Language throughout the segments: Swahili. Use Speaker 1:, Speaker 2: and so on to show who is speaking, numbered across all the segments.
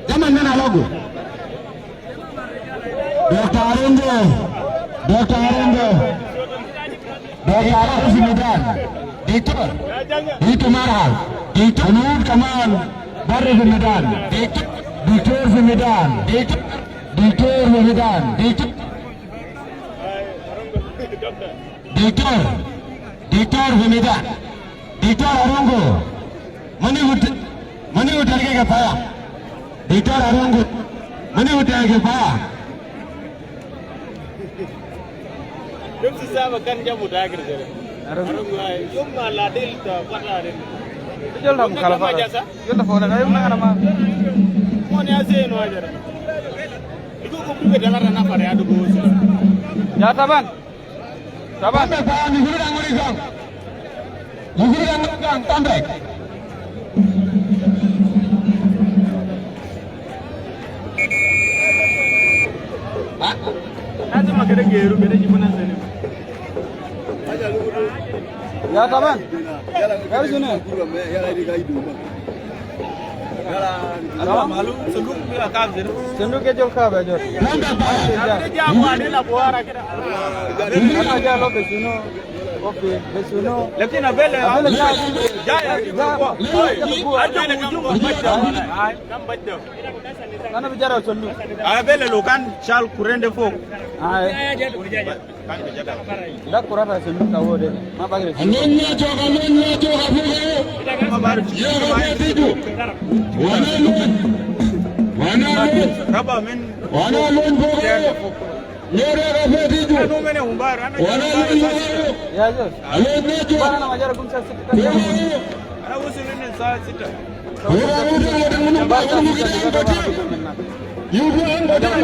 Speaker 1: Zaman nana logo. Dr. Arungo. Medan. Dito Marhal. Dito Nur Kamal. Barre Medan. Dito Medan. Dito Medan. Dito Medan. Dito Arungo. Mani utarike ke paya. Dito Arungo. Mani utarike ke paya.
Speaker 2: Jom sisa makan jamu dah kerja. Arungo ay, jom maladil tu pelarin.
Speaker 3: Jual dah kalau apa? Jual dah phone ada mana nama?
Speaker 2: Phone aja ini aja. Iku kumpul ke dalam ranah pada adu bos.
Speaker 3: Ya saban.
Speaker 1: Paya miguru gang tambah.
Speaker 2: Nanti makan geru, kita cuma sini.
Speaker 3: Ya saban. Kau sini.
Speaker 2: Kalau malu, senduk dia kau sini.
Speaker 3: Senduk ke jual kau belajar.
Speaker 2: Dia jamu ada lah buah kita.
Speaker 3: Ini aja lo besino. Oke, besino.
Speaker 2: Lekin abel, jaya. Ada kam baca.
Speaker 3: Mana bicara senduk?
Speaker 2: Abel lokan shal kurende fok.
Speaker 3: Dah kurang rasa senduk tahu deh. Apa kira?
Speaker 1: Nenya joka
Speaker 2: Raba men.
Speaker 3: Ya Jos. Mana wajar kumsa sita.
Speaker 2: Ana usulin sa sita.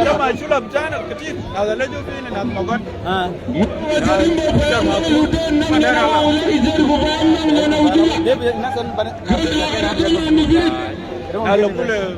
Speaker 2: Jama shulab jana katif. Ada lejo fini na magon.
Speaker 3: Dia nasan banyak.
Speaker 2: Kalau pula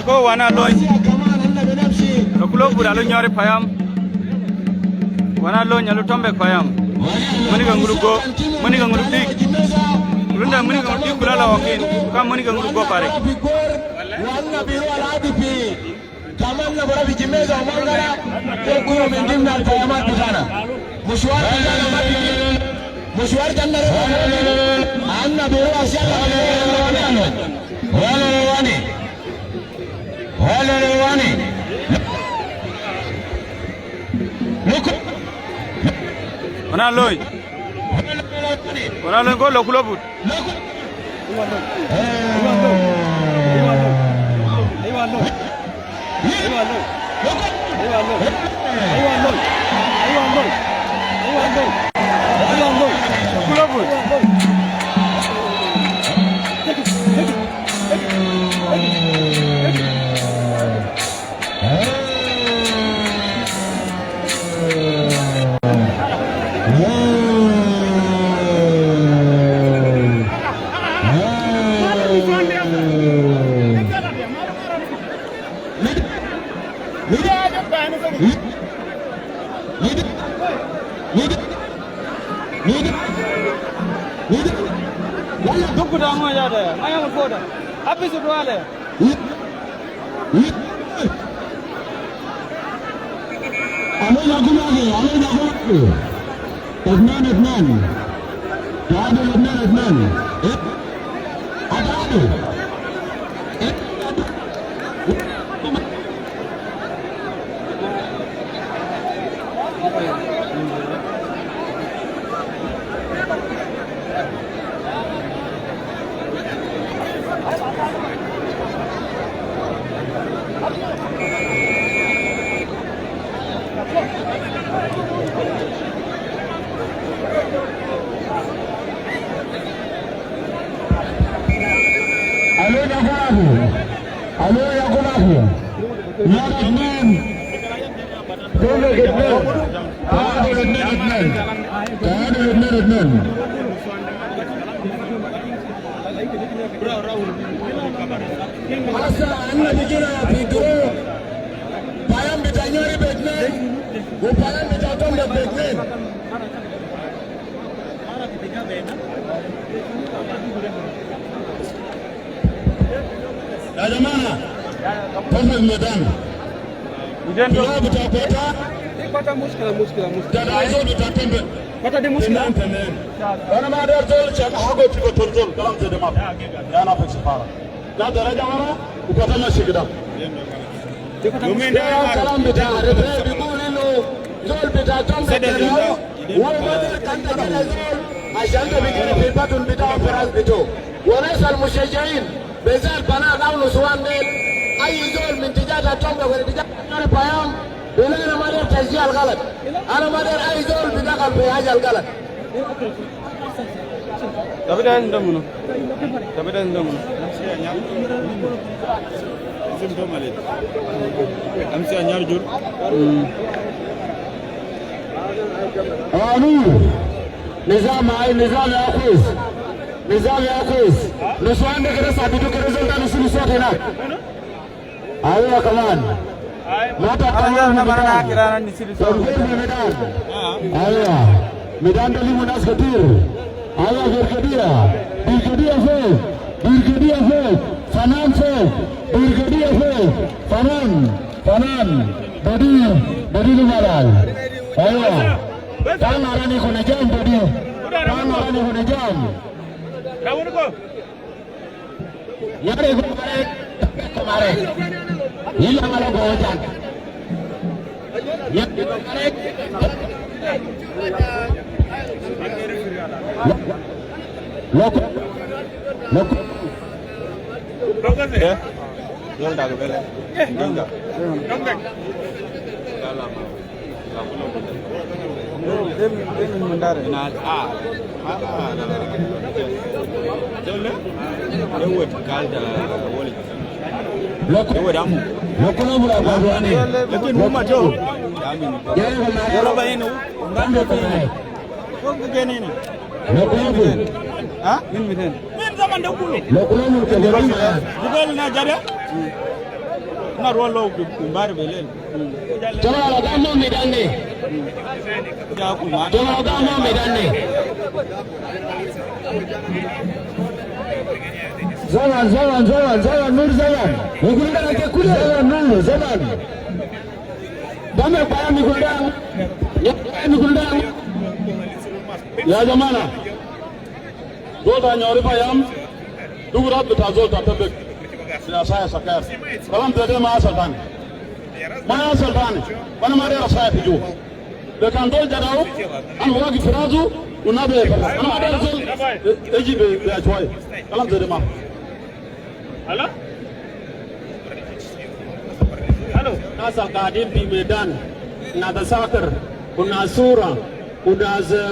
Speaker 3: ko wana loy lokulo buralo nyore payam wana lo nyalu tombe payam muni ga ngurugo muni ga ngurudik runda muni ga ngurudik kulala wakin kam muni ga ngurugo pare
Speaker 1: wana biru aladipi kamanna bora bijimeza mangala kuyo mendimna payama kutana mushwar janna anna biru asyala wale wani
Speaker 3: wana loy ko lokulo but Duk da mu ya da mai mu foda happy su wale
Speaker 1: alo ya gumage Adnan Taadu Adnan Ataadu Alo ya gulafu ya Adnan dole Adnan Adnan asa anna dikira bidro payam bitanyori Adnan wo payam bitatombe Adnan يا جماعة طلع الميدان كلها بتاعتها
Speaker 3: kota muskila
Speaker 1: ده عايزون بتاعتهم
Speaker 3: kota di muskila
Speaker 1: تمام انا ما اقدر اقول شيء حاجه تبقى ترجل كلام زي ده يا انا في السفاره لا درجه ورا وكذا ماشي كده يومين ده كلام بتاع الرفاق بيقول انه زول بتاعتهم بيتريقوا وما كان كده زول عشان ده بيجري في البطن بتاعه في راس بيته وناس المشجعين بزال بنات او نسوان ديل اي زول من تجاه التومه ولا تجاه البيام بيقول انا ما داير تشجيع الغلط انا ما داير اي زول بدخل في حاجه الغلط
Speaker 3: tapi dah ndam am si ñaar jur
Speaker 1: نظام يا اخويس نظام يا اخويس نسوان ده كده ثابتو كده زلتا نسلو صوت هناك ايوه كمان ما
Speaker 3: ana barana kirana ni sili so
Speaker 1: ميدان ايوه ميدان ده ليه ناس كتير ايوه بركديه فوق فنان فوق بركديه فوق فنان بديل مالال ايوه تعال نراني كنا جام بديل تعال نراني كنا جام
Speaker 2: kamu ko
Speaker 1: ya re kemare hilang malah gojan ya kemare lok
Speaker 3: ya jual dah bele enggak dem mandar na lewat kalda wali
Speaker 1: lok no mura bagwani
Speaker 3: lekin muma to
Speaker 1: ya kemare
Speaker 3: yoro bayinu
Speaker 1: bando kemare
Speaker 3: ko gene ni
Speaker 1: lok no
Speaker 3: ha min miten min zaman da kulu
Speaker 1: lok no ke
Speaker 3: dibel na jada na rolo mbar belel
Speaker 1: jama'a ga mu medan ne
Speaker 3: ja kuma
Speaker 1: jama'a ga mu medan ne zaman nur zaman migulda ke kule zaman dame paya migulda ya jamana dota nyori payam dugurat bita zolta tabek siyasa ya sakar kalam dede ma sultan wana ma dera saya fiju de kan dol jaraw an wagi firazu unabe ana ma dera zol ejibe ya choy kalam dede ma
Speaker 2: halo
Speaker 1: nasa qadin bi medan na da sakar kuna sura kuna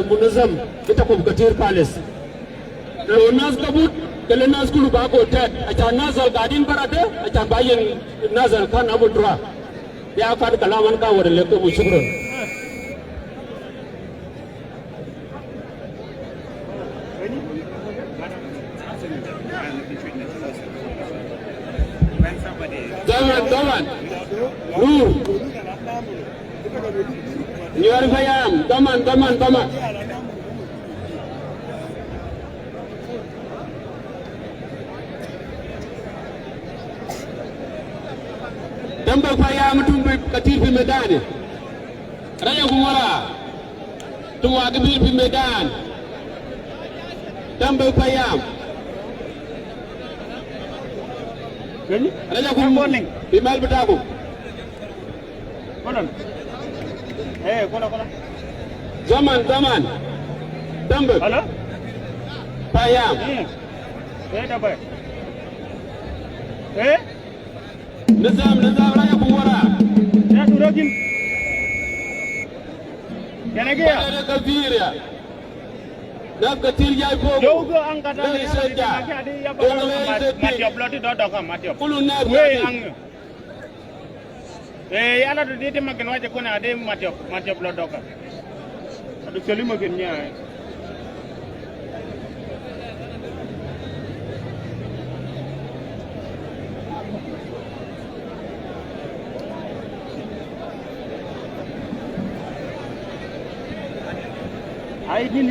Speaker 1: munazam ita ko katir palace lo nas kabut kele nas kulu ba ko tet acha nazal gadin barade acha bayen nazal kan abu dra ya fad kalaman ka wore le ko bu shukran zaman Nur. Nyuar Payam, taman. Tambak Payam tumbi katir fi medani. Raya Kumara. Tumwa kabir fi medan. Tambak Payam. Raya Kumara. Bimal betaku.
Speaker 2: Konon. Konon.
Speaker 1: Zaman. Tambak.
Speaker 2: Halo?
Speaker 1: Payam.
Speaker 2: Dapat.
Speaker 1: Nizam Raya Kumara.
Speaker 2: Ya turakin. Kena gaya?
Speaker 1: Ada kabir ya. Dah katir jai pogo.
Speaker 2: Jauh ke angkatan
Speaker 1: Dari
Speaker 2: yang
Speaker 1: saja.
Speaker 2: ada ya matiop loti dodok matiop.
Speaker 1: Kulun nak.
Speaker 2: Ang. Ala tu dia makin wajah kau ada matiop lodok. Aduh sekali makinnya. Ay gini.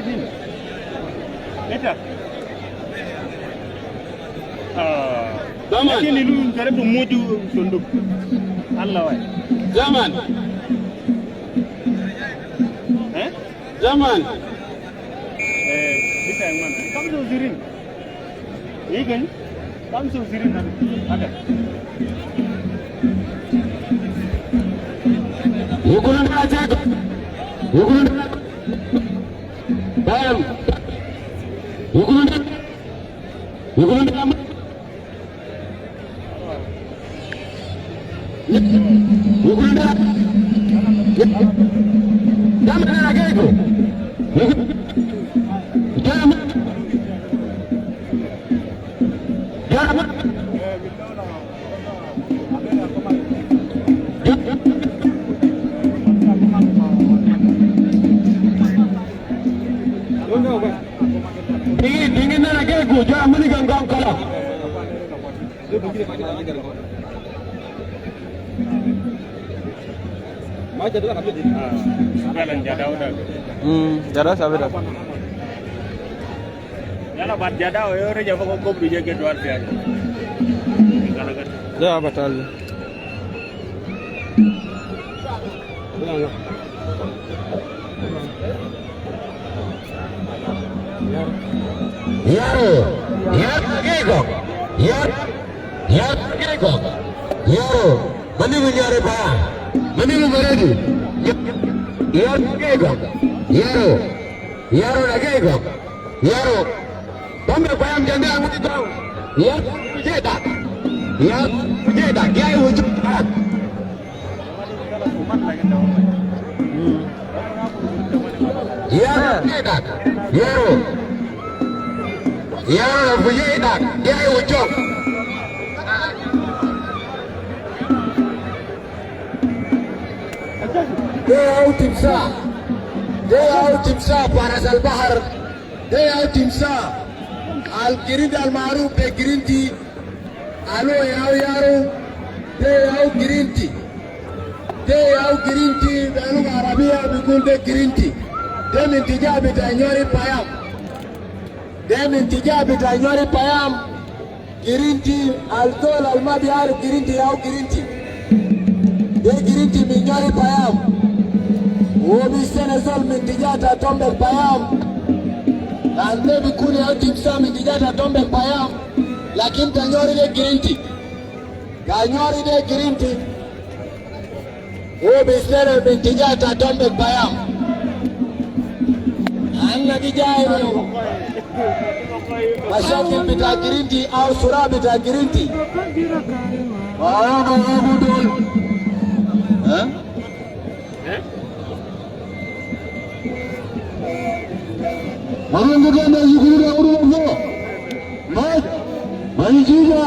Speaker 2: Eta.
Speaker 1: Zaman.
Speaker 2: Lakini lu kare tu moju sunduk. Allah wai.
Speaker 1: Zaman. Zaman.
Speaker 2: Bisa yang mana? Kamu tu zirin. Iya kan? Kamu tu zirin ada.
Speaker 1: Hukuman aja. Payam. Hukuman. Jangan lagi itu. Jangan. Dingin lagi aku. Jangan meninggalkan kalau.
Speaker 3: Jada sabira.
Speaker 2: Yala bat jada ore jaba ko brije ke dwar pe aja.
Speaker 3: Ya batal. Mani menyare ba, mani meredi. Yaro lagego. Tombe payam jande amuti tahu. Jeda. Kiai wujud. Yaro bujeda. Kiai wujud. Dia au timsah paras al-bahar. Dia au timsah al-girid al-ma'ruf be girinti. Alo yaro. Dia au girinti. Belum Arabia bikul de girinti. Dia mintija bitanyori payam. Girinti al-tol al-mabiyar girinti au girinti. Dia girinti minyori payam. Wobi Senezol mintijata tombe payam. Ande bikuni au timsa mintijata tombe payam. Lakini tanyori de girinti. Wobi Senezol mintijata tombe payam. Anna kijai Mashakil bita girinti au sura bita girinti. Abudul. Marundukan yukura urungo. Manjija.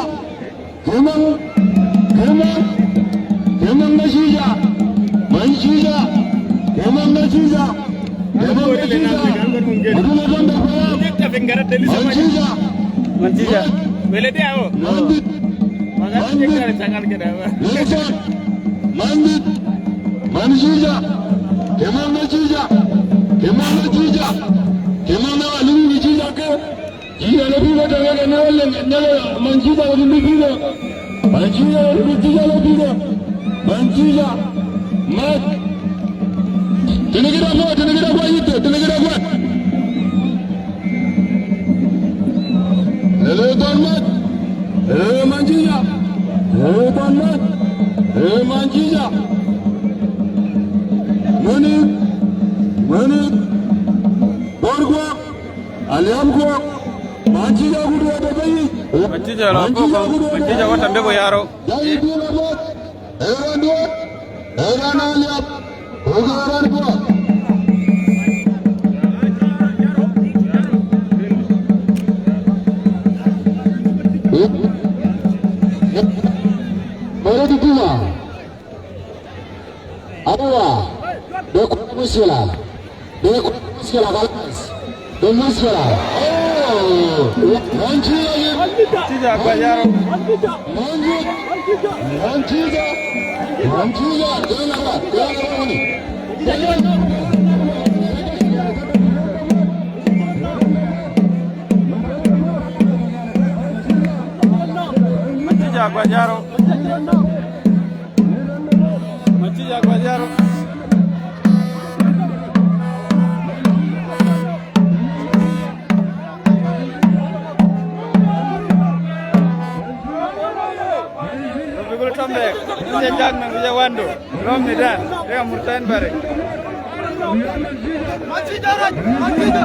Speaker 3: Kemang nasija. Manjija. Kemang nasija. Manjija.
Speaker 2: Boleh dia. Makan kita sangat kita.
Speaker 1: Mandit, Manjija, Kemana Jija, Kemana Jija, Kemana Alu Jija ke, Jija lebiga tanga nela Manjija lebiga, Manjija lebiga lebiga, Manjija, Mat, Tenegira kwa yite, Tenegira kwa. Hele Donmat, Hele Manjija, Hele Donmat, Hele Manjija. Manik, Borgo, Aliamko, Manjija gudu ada bayi.
Speaker 3: Manjija lampu, Manjija wata mbego yaro.
Speaker 1: Jadi dia lambat, heran dia, heran Aliam, heran gua. Baru dua, apa? Dekor muskilah kalas, muskilah. Oh,
Speaker 3: Manjija kwa yaro.
Speaker 1: Manjija, jangan ni.
Speaker 3: Manjija kwa yaro. Manjija kwa yaro. Tombe, ini jangan menguja wando, rom ni dan, dia murtain bareng. Manjija.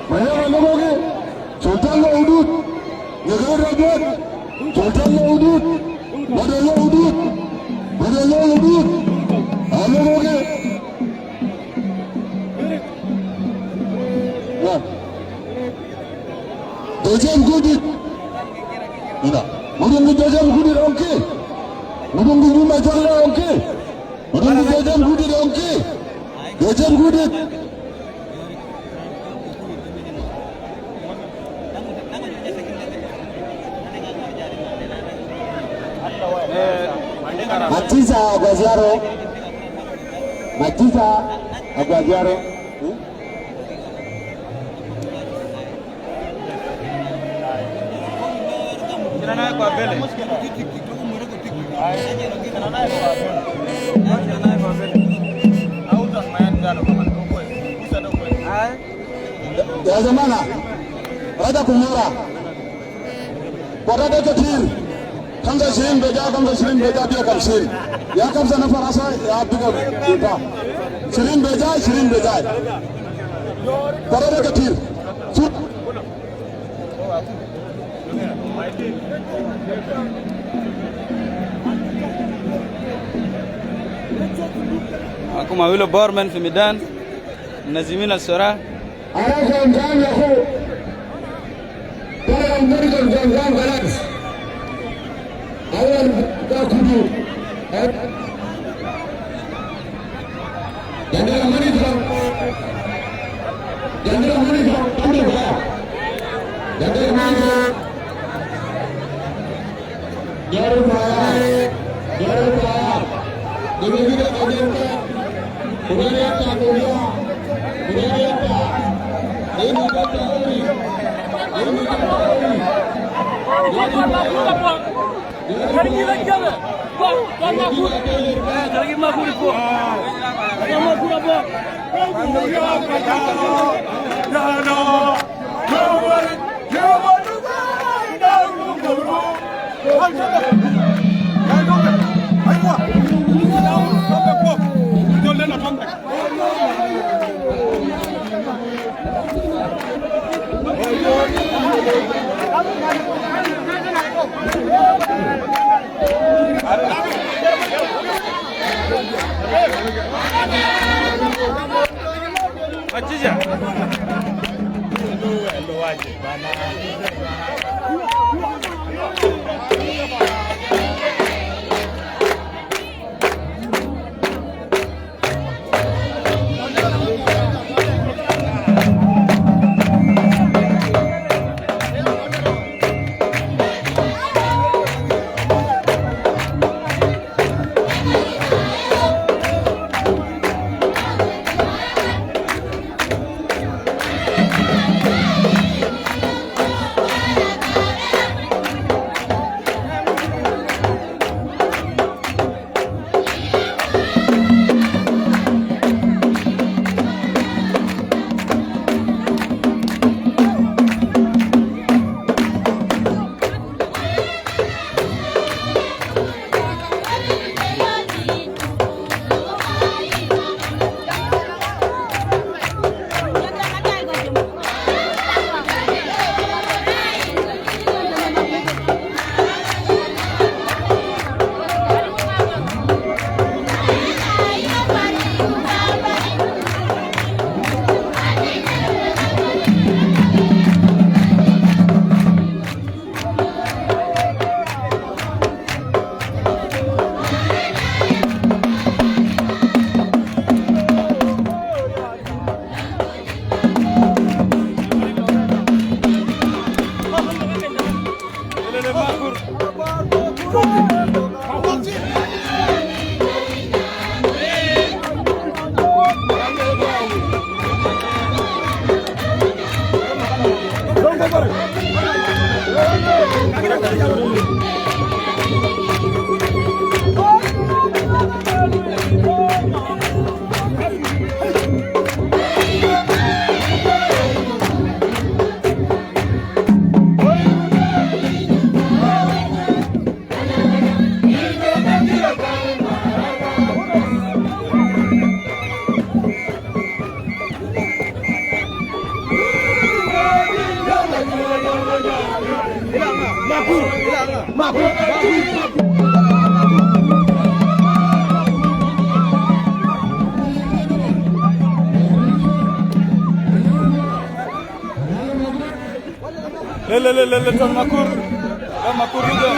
Speaker 3: Banyak logoki, Sultan lo udut, negara rakyat, Sultan lo udut, badan lo udut, logoki. Ya, dojam gudit, ina, mudung dojam gudit okay, mudung rumah jalan okay, mudung dojam gudit okay, dojam gudit. Matiza Aguadiaro. Kirana kwa bele.
Speaker 1: Ya zamana, ada kumura. Pada ketir. Kamsa Shirin beja dia kamsin. Ya kamsa na farasa ya duga kita. Shirin beja. Pada ketir.
Speaker 3: Aku mawilo Borman fi Medan, Nazimin al-Sura.
Speaker 1: Ara jangan ya ko. Kalau memberikan jangan balance. Awal tak kudu. Jangan mani bang. Tanda bah. Jangan mani. Jangan bah. Ini kita kajian. Budaya tak boleh. Budaya tak. Ini kita boleh.
Speaker 2: waje bana.
Speaker 3: Le ton makur juga.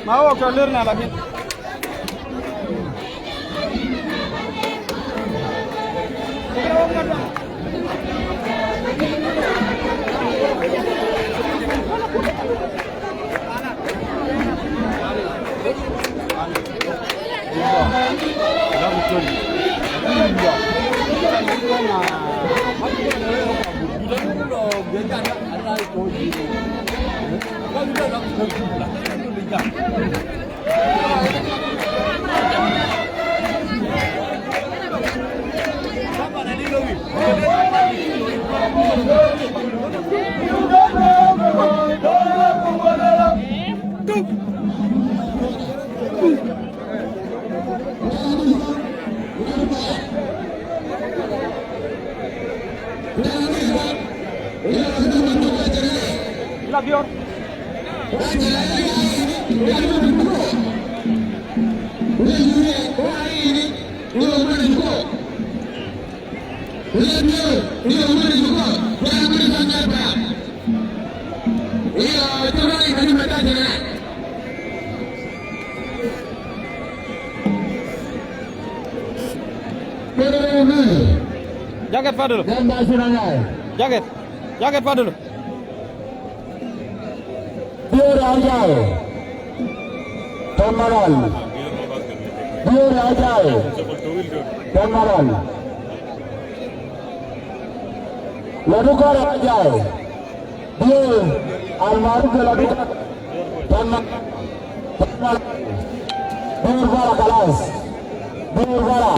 Speaker 3: Mau kalir na lagi. Jaket Pak dulu. Jaket Pak dulu.
Speaker 1: Biar aja. Tamaran. Biar aja. Tamaran. Lalu kau aja. Biar almaru ke lalu. Tamaran. Biar bala kelas. Biar bala.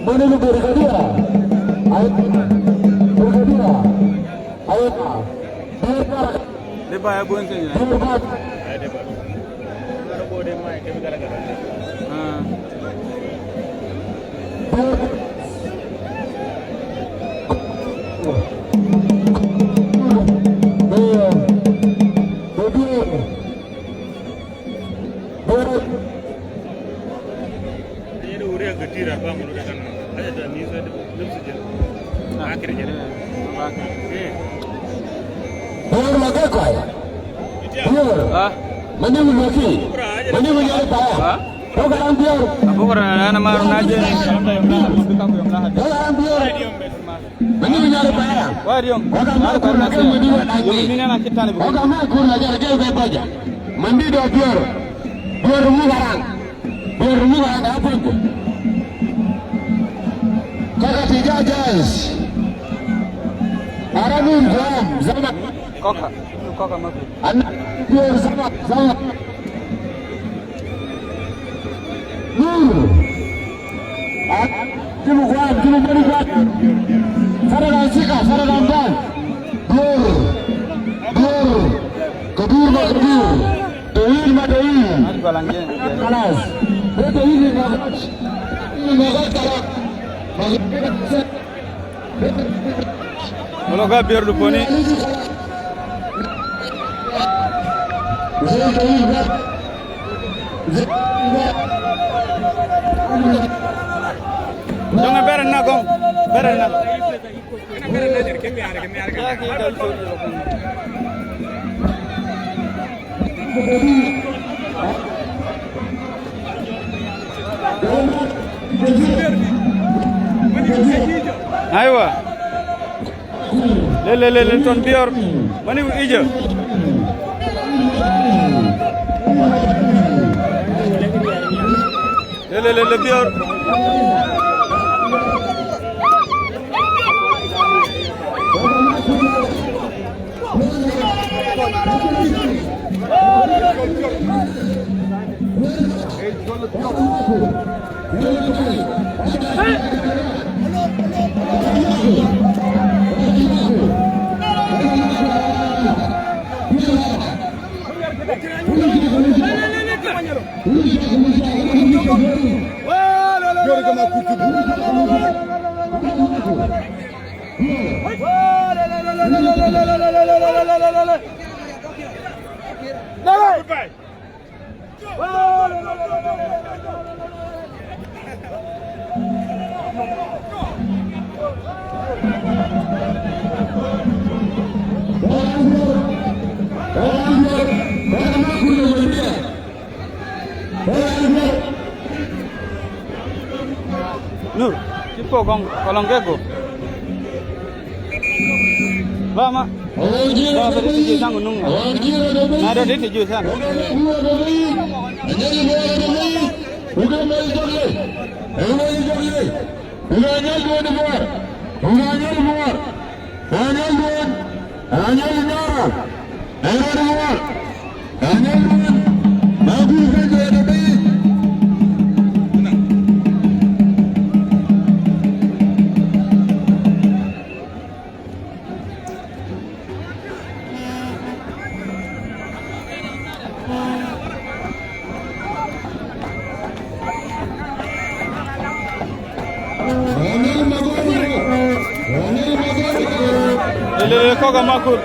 Speaker 1: Mani lu berkadia, ayo berkadia, ayo berkar.
Speaker 3: Depa ya bukan sih.
Speaker 1: Berkar. Mani menyaki, mani menyari payah. Kau kan biar.
Speaker 3: Aku kerana nama Runaja ni.
Speaker 1: Mani menyari payah.
Speaker 3: Wah diom.
Speaker 1: Kau kan makan lagi mani lagi.
Speaker 3: Ini nak kita ni.
Speaker 1: Kau kan makan lagi lagi berbeza. Mandi dah biar rumah orang, apa itu? Kau kan tidak jelas. Arabun zaman.
Speaker 3: Kau masuk.
Speaker 1: Anak biar zaman. Nur. Jimu beri kuat. Sarang sika, sarang dan. Dur. Kedur. Doin.
Speaker 3: Ada balangnya.
Speaker 1: Kalas. Betul ini magat. Karak.
Speaker 3: Kalau kau biar lupa ni. Jangan beren nak kong, beren nak. Ayo, le ton biar, mana hijau? Le biar. Nur, cipo kolong keko. Lama. Dah beri sang gunung. Ada di tujuh sang.
Speaker 1: uga moy jogle moy jogle uga nyal won war uga nyal war anyal won anyal nyara anyal war anyal won babu ke de de
Speaker 3: Koga Makur.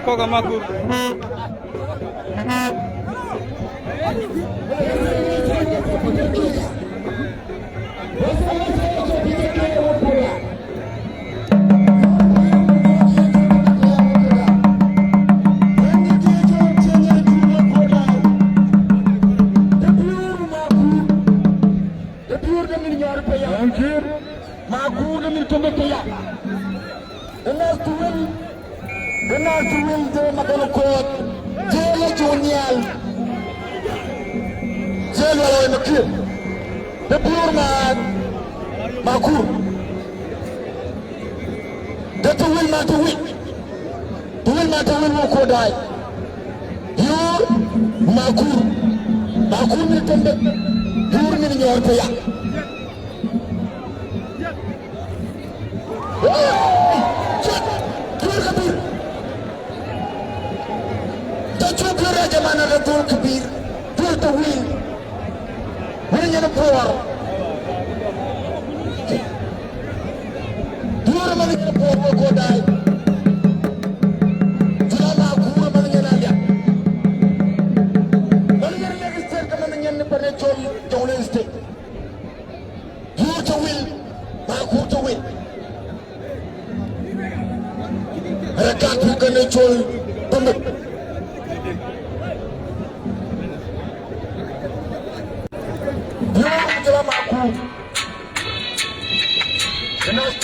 Speaker 3: Koga Makur.
Speaker 1: The pure man, Makur. The two will not win. The will not win who could die. You, Makur. Makur will come back. Pure meaning your paya. Pure Kabir. The two pure Jamana, the pure Kabir. Pure the will. Bring in a poor. Pure money in a poor will go die. Drama, poor money in India. Money in the state coming in the Penachol, Jones State. You to win, Maku to win. And I can't be Penachol.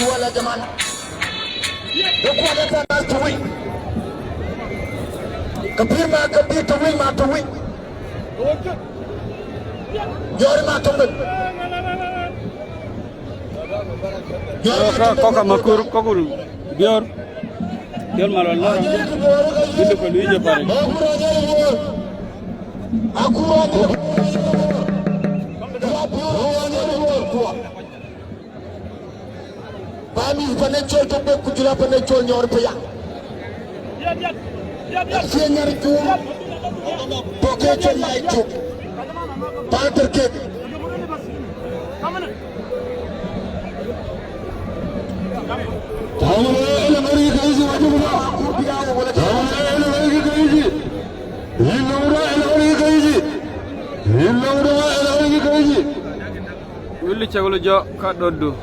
Speaker 1: Wala jaman dokuwa data nas to win kabir to win ma to win yori ma to win
Speaker 3: Koga Makur kokul bior malala bindu ko luije pare Amis Panachol to be Kujula Panachol Nyor Paya. Senior to Pocket Light to Panther Cake. Willi Chagolo Jo Kadodu.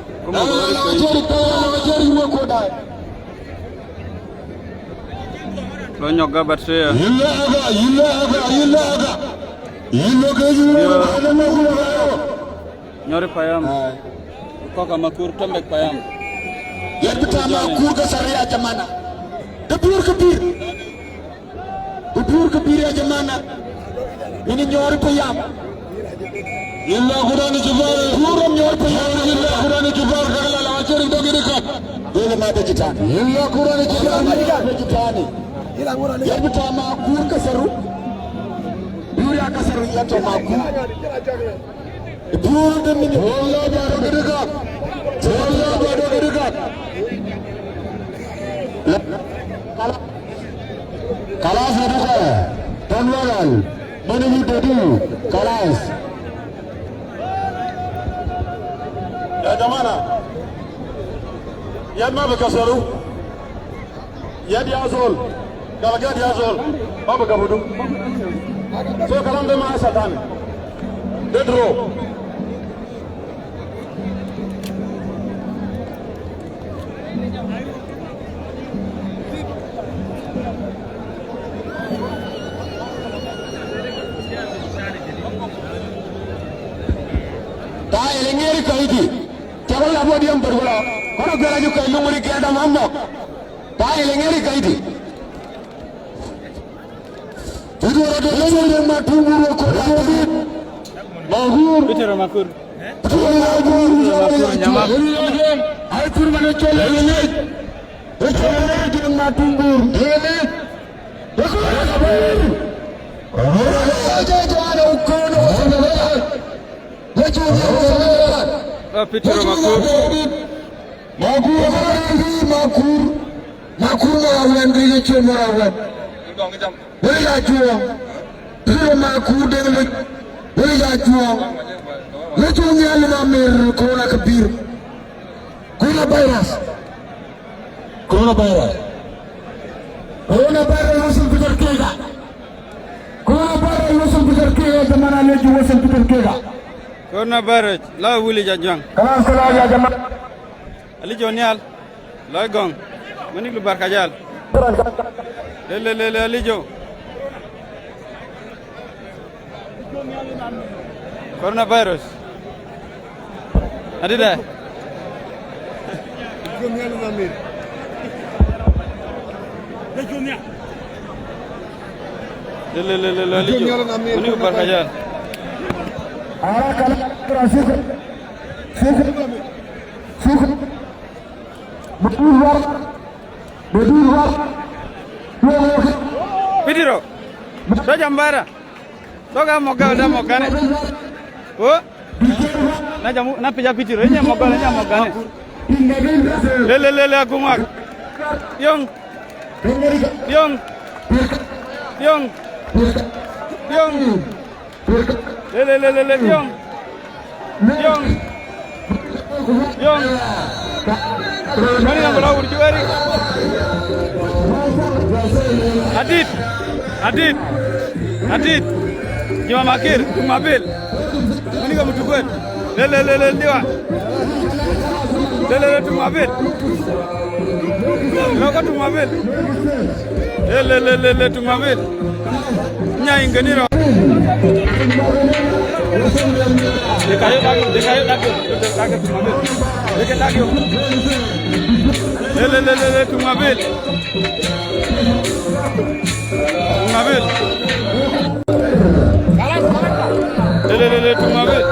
Speaker 3: Lo nyoga batse nyori payam Koga Makur tombek payam
Speaker 1: yarbita Makur ka sariya jamana da pure kabir ya jamana ini nyori payam illa khudani jibal puram nyori payam illa khudani jibal kagala la cheri do girika dole ma da jitani illa khudani jibal ma da jitani yarbita Makur ka saru Yura ka saru ya to Makur pure de mini holla ba do girika Kalas Naduka, Tanwaran, Manini Tadu, Kalas. Ya jamana, ya ma bakasaru, ya diazol, kalaga diazol, baba kabudu. So kalam de ma satan, dedro. la bodi am berwala kono gara ju kay lumuri ke adam ammo tay le ngeri kayti tudoro do le ma tunguro ko bodi mahur
Speaker 3: Peter Makur
Speaker 1: nyama ay tur mane chole le chole ma tungur le
Speaker 3: Peter Makur Coronavirus la wuli jajang Ali Jonial la gong mani lu barkajal le Ali Jo coronavirus adida le Ali Jo mani lu barkajal Pitiro so jambara so ga mogane oh na jamu na pija pitiro nya mogane le akumak yong le yong mani na bola urjuari Adit Juma Makir Mabil mani ga mutukwet le diwa le tu Mabil loko tu Mabil le tu Mabil nya ingeniro dekayo tu Mabil deketayo le tu Mabil le tu Mabil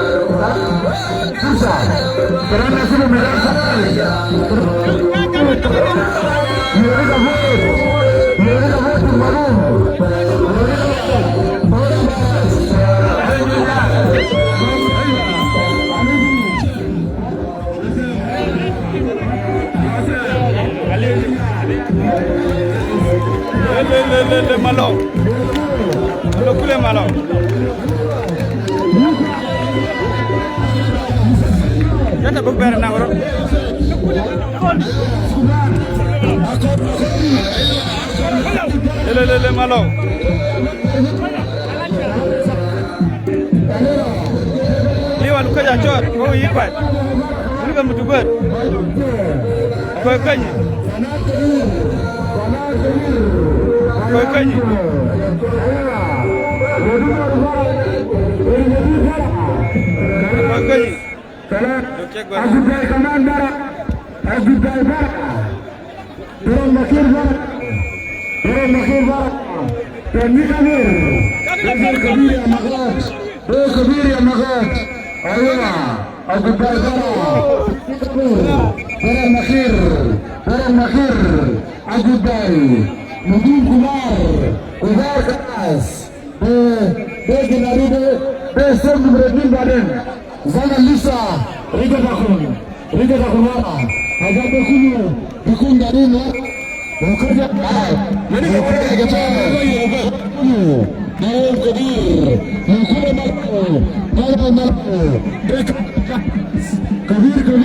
Speaker 3: le malo lo kule malo yata bugber na ngoro le malo liwa lukaja chor ko yipat luka mutubat ko kanyi Kokanyi
Speaker 1: Mungkin Kumar, Kumar Keras, Genarido, Besem Bredin Baden, Zana Lisa, Riga Bakun Wara, Aga Bekunu, Bekun Darin, bekerja, ini bekerja, Naum Kabir, Mukule Malu, Kabir,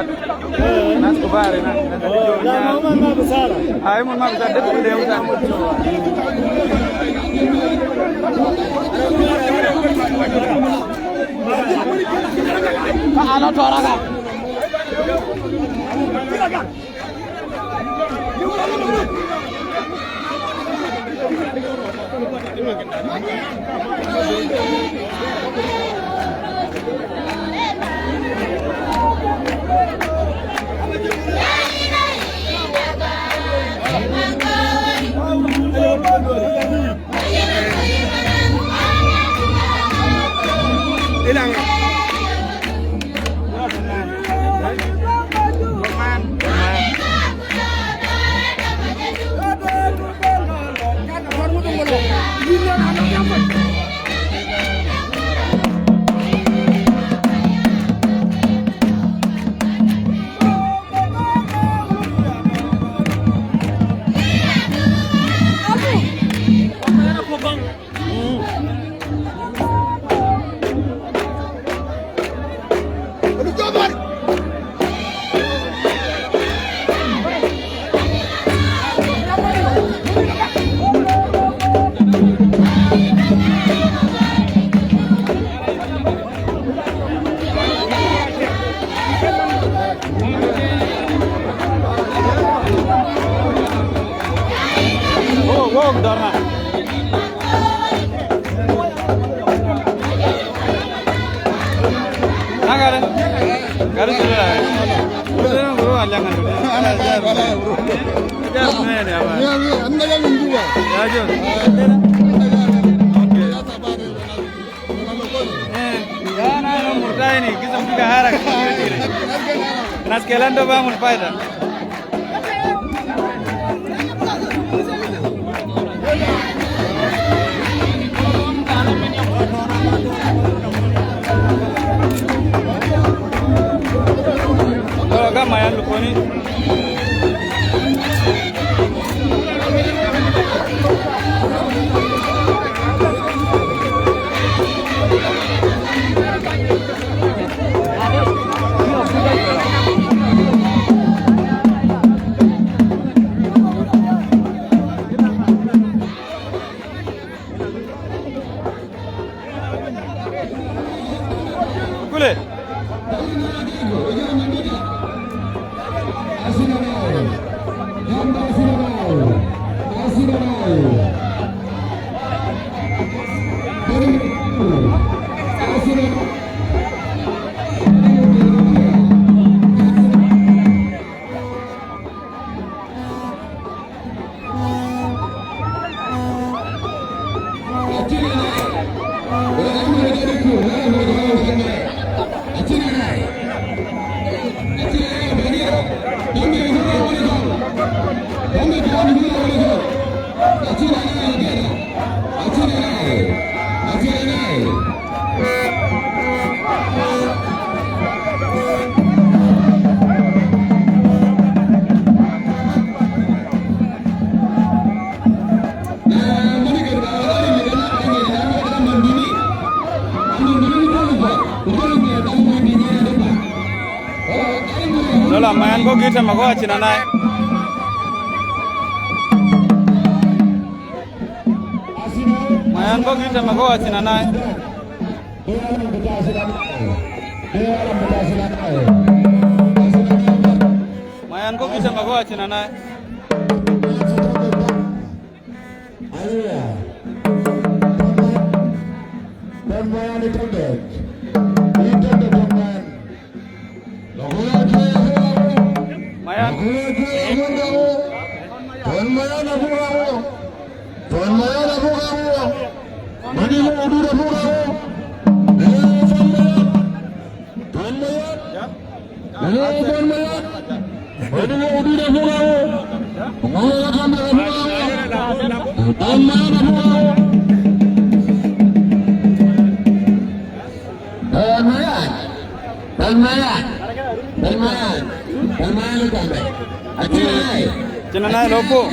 Speaker 3: kubat. Nas kubat na.
Speaker 2: Mama besar.
Speaker 3: Ay mo ma besar dito din usan. Ano tora ka?
Speaker 2: Ilang
Speaker 3: Dorna. Nagara. Garu chula. Udah bro ajangan udah. Ada mana apa?
Speaker 1: Ini andaga minjuwa.
Speaker 3: Ya jo. Ya na murda ini kisam kita harak. Nas kelando ba mun faida. Agak mayan lukoni. Kule. Lola mayan ko kita magawa chinanay. Mayan ko kita magawa chinanay. Mayan ko kita magawa chinanay. Mayan. Chinanay lopo.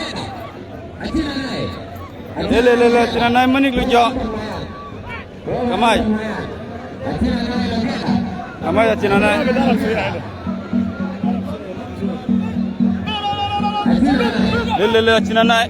Speaker 3: Le chinanay manik lu jo. Kamay. Kamay chinanay. Lele Chinanai.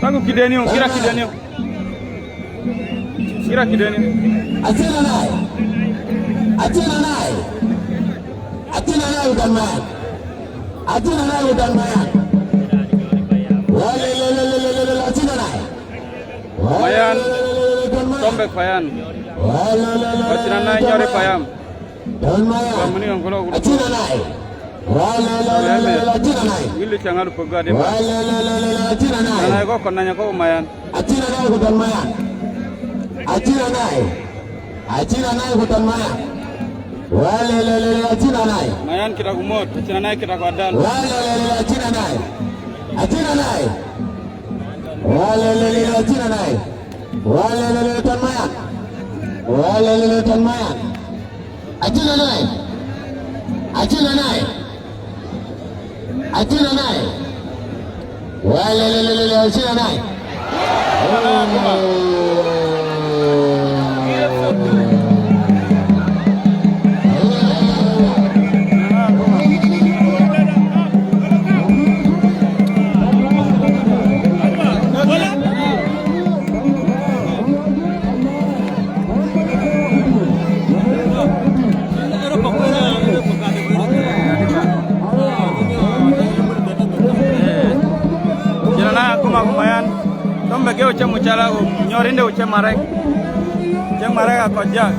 Speaker 3: Tangu Kidenio, kira Kidenio. Kira Kidenio.
Speaker 4: Atina naye utanmaya. Atina naye utanmaya. Wale atina naye.
Speaker 3: Mayan, tombek Payan. Atina naye nyore Payam. Muni ngolo.
Speaker 4: Atina naye. Atina naye.
Speaker 3: Wili changalu pogade ba.
Speaker 4: Atina naye.
Speaker 3: Naye ko konanya ko Mayan.
Speaker 4: Atina naye utanmaya. Atina naye kutanmaya. Wale atina naye.
Speaker 3: Mayan kita kumot, atina naye kita kwadal.
Speaker 4: Wale atina naye. Atina naye. Wale atina naye. Wale tanmaya. Wale tanmaya. Atina naye. Atina naye. Atina naye. Wale atina naye.
Speaker 3: Mayan, tombe ke uche muchala nyorinde uche marek akoja.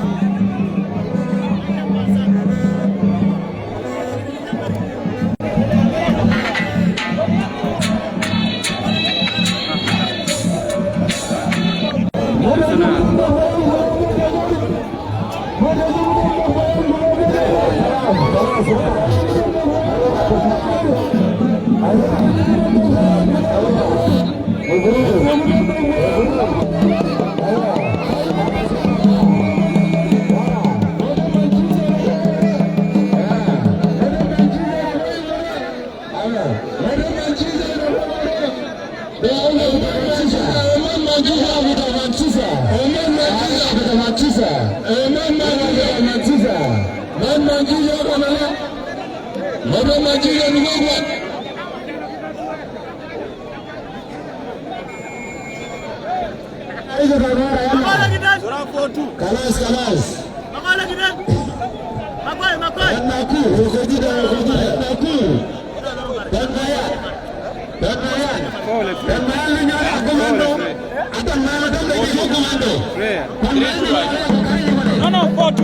Speaker 3: No, 4-2.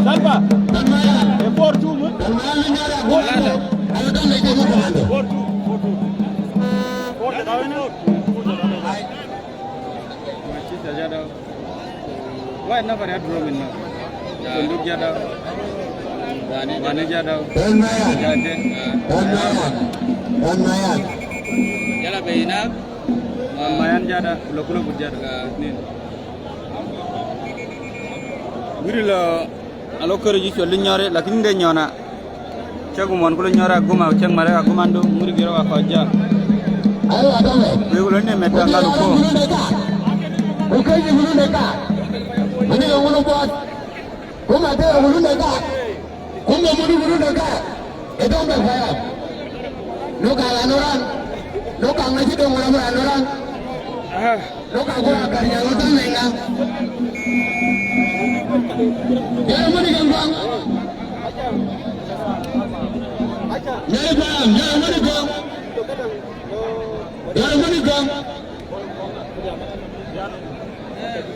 Speaker 3: Salva. 4-2. Why never had room in now? Look at that. Bani jada.
Speaker 4: Dan Mayan.
Speaker 2: Jala bayina.
Speaker 3: Mayan jada. Kulo jada. Nin. Guri la alo kër ji ci liñore lakini nde ñona cagu mon ko ñora guma ceng mare agumando muri giro wa faja
Speaker 4: Ayo adame.
Speaker 3: we ko ne meta ngalu ko
Speaker 4: Okay, you will make that. Mani ko ngulu bot. Kuma te ngulu neka. Kuma ngulu neka. Ito ang kaya. No kaya noran. No kang nasi dong ngulu noran. No kang gua kerja ngutang nenga. Jangan mani gambang. Jangan bang, jangan mani gam. Jangan mani gam.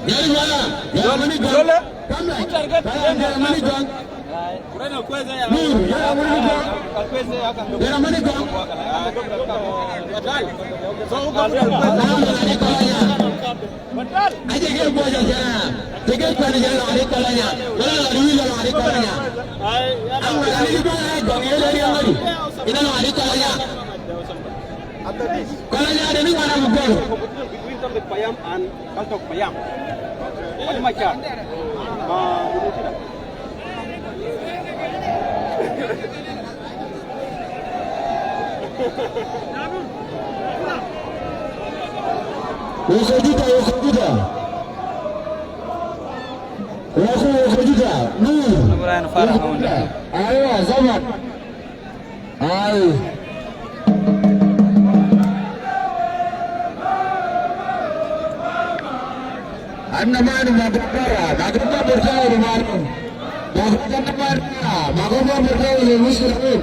Speaker 4: Jangan bang, jangan mani gam. Kamla. Jangan mani gam.
Speaker 2: Kurena kweza ya.
Speaker 4: Jangan mani gam.
Speaker 2: Kweza ya kan.
Speaker 4: Jangan mani gam.
Speaker 2: So ka
Speaker 4: Betul. Aja ke boja jana. Tiket pada jana hari kalanya. Mana lari lalu hari kalanya. Ang lari itu dong ya dari yang lari. Ini hari kalanya. Kalanya ada ni mana bukan?
Speaker 2: between the Payam and Kantok Payam. Apa macam?
Speaker 4: Usaha juta.
Speaker 3: Quran farah onda.
Speaker 4: Ayo zaman. Ayo. Annamanu magabara, magabara berjaya rumahmu. Magabara berjaya muslimin.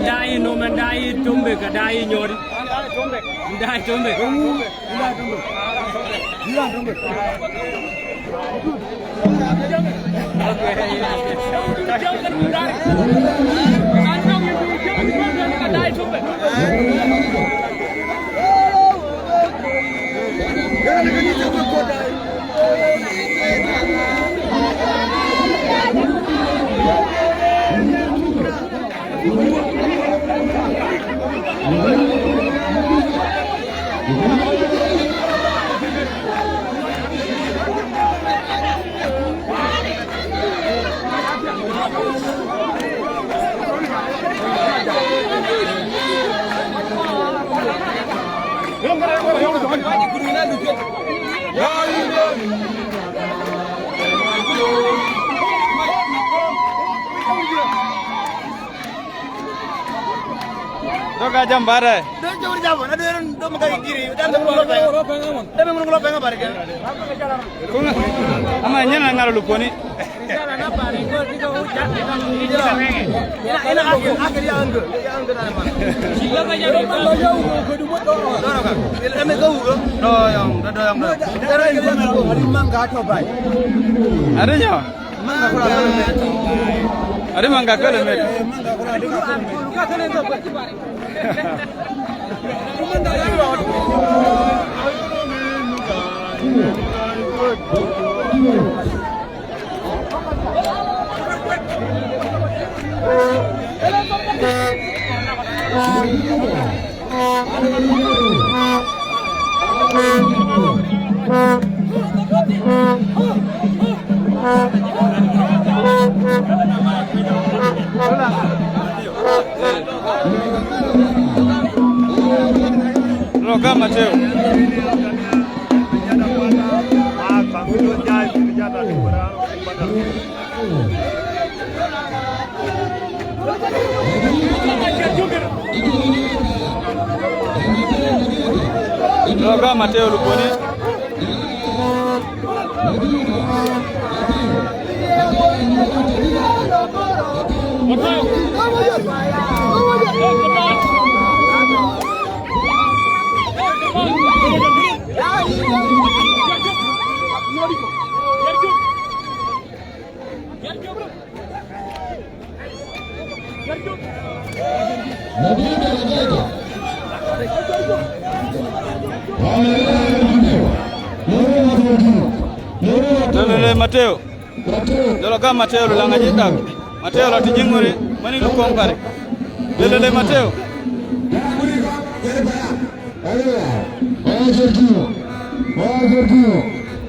Speaker 2: Dai no man dai tumbe ka dai nyori. Dai tumbe.
Speaker 3: Doga jam bara.
Speaker 2: Dan jauh jauh, ada yang dom kaki kiri, dan dom pengen. Dan memang kalau pengen barang.
Speaker 3: Ama nyana ngaro lukoni.
Speaker 2: Ina akhir yang anggur nama. Sila kaya lo jauh ke dua orang. Dorang. Ame kau.
Speaker 3: Doyong.
Speaker 2: Dorang itu hari mangga atau bay.
Speaker 3: Ada nya? Ada mangga kale me.
Speaker 2: Mangga kale tu pasti barang.
Speaker 3: Loga Mateo. Loga Mateo Luponi. Lele Mateo. Loga Mateo langa jitak. Mateo la tijinguri mani lukonkare. Lele Mateo.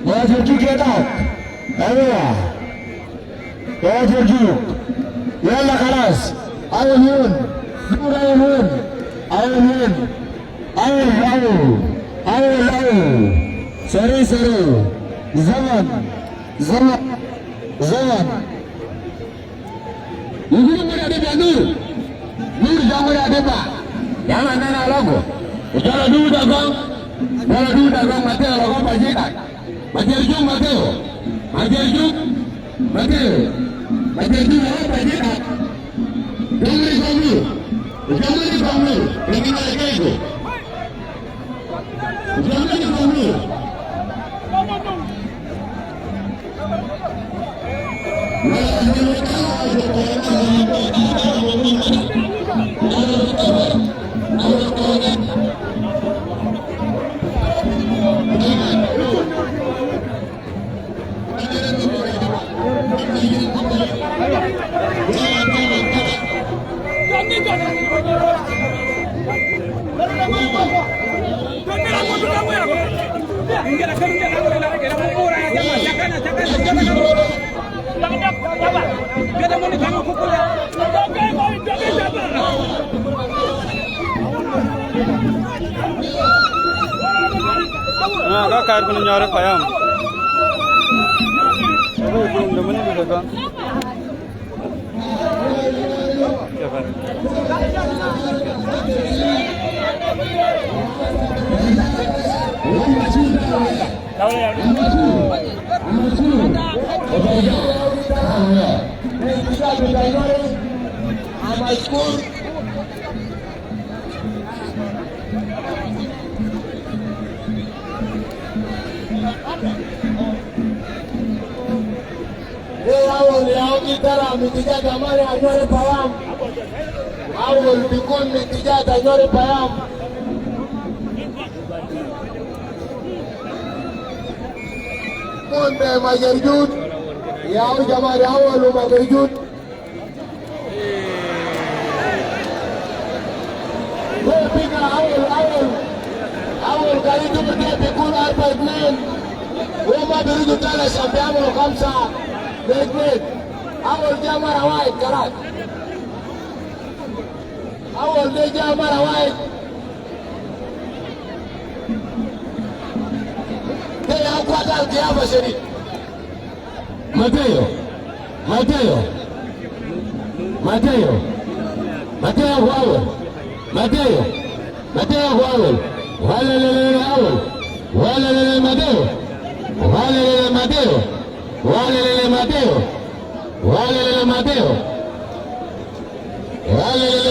Speaker 4: Wajirju get out. Wajirju. Yalla khalas. Ayun. Ayun. Sari. Zaman. Ibu muna de Nur jamuri adeba. Yana nana logo. Jala du dagang Mateo logo bajita. Majerju Mateo logo bajita. Jamuri kamu. Ini lagi itu. Jamuri kamu.
Speaker 3: Kaya punya nyari payam. Demen bisa kan?
Speaker 4: Awal mitijata mare anyore payam. Awal bikon mitijata anyore payam. Konde majerjud. Yao jamari awal majerjud. Pika awal kali itu berdia bikon arba ibnen. Wama beridu tala sampai awal khamsa. Baik. Awal dia marah white karat. Awal dia marah white. Dia aku ada dia apa sini? Mateo awal. Mateo awal.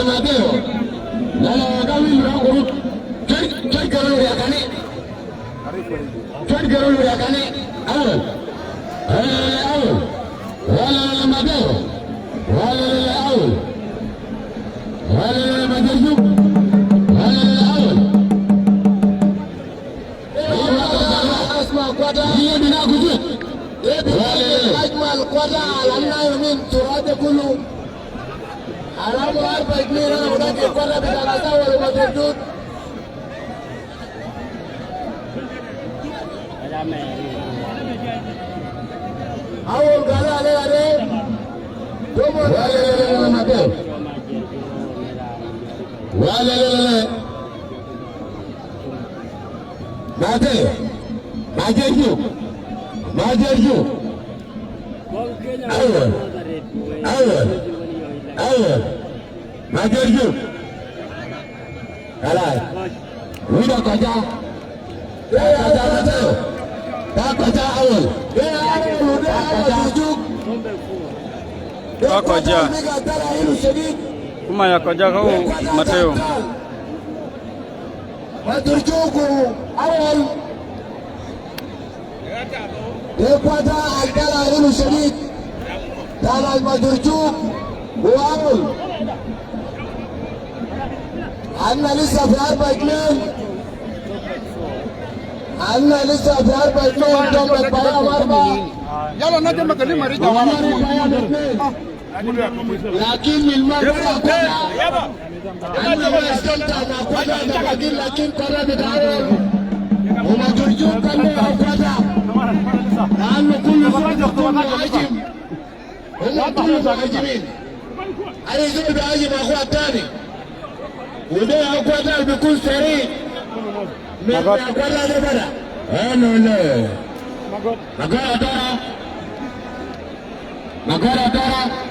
Speaker 4: Mateo. Nala kami berangkut. Cek kalau dia kani. Awal. Mateo. Awal. Majerju. Awal. Asma kuada. Dia bina kudu. Ajmal kuada alanna min turade kulu. Alam arba ikmira udah kuada bidala awal majerju. Awal gala ale. Domo Mateo. Majerju. Awal. Majerju. Kalah. Udah kaja.
Speaker 3: Koja kuma ya koja kau Mateo
Speaker 4: Madurjuku awal daripada Al-Qala Ilmu Syedid dalam Madurjuk awal Anna lisa fi 4 2 Dombek Payam 4
Speaker 1: Yalla naje makalima rija wala.
Speaker 4: Lakin milmar لكن قرر بدعوة وما ترجوك اللي أفضل لأنه كل فرد واجب هم كل واجبين أنا زول بأجب أخوة الثاني وده أخوة الثاني بيكون سريع من أخوة الثاني بدأ أنا لا مقالة ترى مقالة ترى